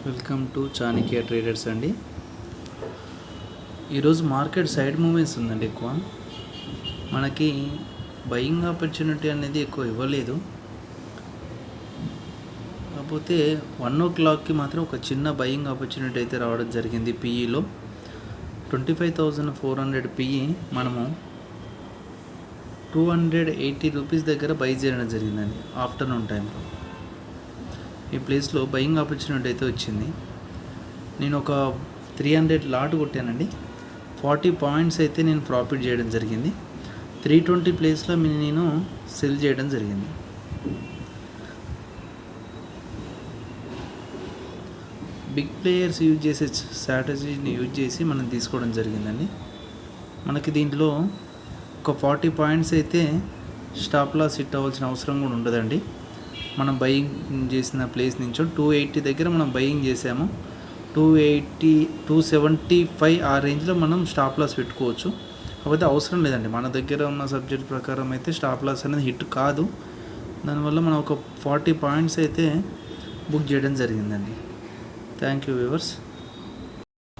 Welcome to Chanakya traders అండి. ఈరోజు market side movements ఉందండి. ఎక్కువ మనకి బయింగ్ ఆపర్చునిటీ అనేది ఎక్కువ ఇవ్వలేదు. కాకపోతే 1 o'clockకి మాత్రం ఒక చిన్న బయింగ్ ఆపర్చునిటీ అయితే రావడం జరిగింది. పీఈలో 25,400 పీఈ మనము 280 రూపీస్ దగ్గర బై చేయడం జరిగిందండి ఆఫ్టర్నూన్ టైంలో. ఈ ప్లేస్లో బయింగ్ ఆపర్చునిటీ అయితే వచ్చింది. నేను ఒక 300 లాట్ కొట్టానండి. 40 పాయింట్స్ అయితే నేను ప్రాఫిట్ చేయడం జరిగింది. 320 ప్లేస్లో నేను సెల్ చేయడం జరిగింది. బిగ్ ప్లేయర్స్ యూజ్ చేసే స్ట్రాటజీని యూజ్ చేసి మనం తీసుకోవడం జరిగిందండి. మనకి దీంట్లో ఒక 40 పాయింట్స్ అయితే స్టాప్ లాస్ హిట్ అవ్వాల్సిన అవసరం కూడా ఉండదండి. మనం బయింగ్ చేసిన ప్లేస్ నుంచి 280 దగ్గర మనం బయింగ్ చేసాము. 280, 275 ఆ రేంజ్లో మనం స్టాప్ లాస్ పెట్టుకోవచ్చు. కాకపోతే అవసరం లేదండి. మన దగ్గర ఉన్న సబ్జెక్ట్ ప్రకారం అయితే స్టాప్ లాస్ అనేది హిట్ కాదు. దానివల్ల మనం ఒక 40 పాయింట్స్ అయితే బుక్ చేయడం జరిగిందండి. Thank you viewers.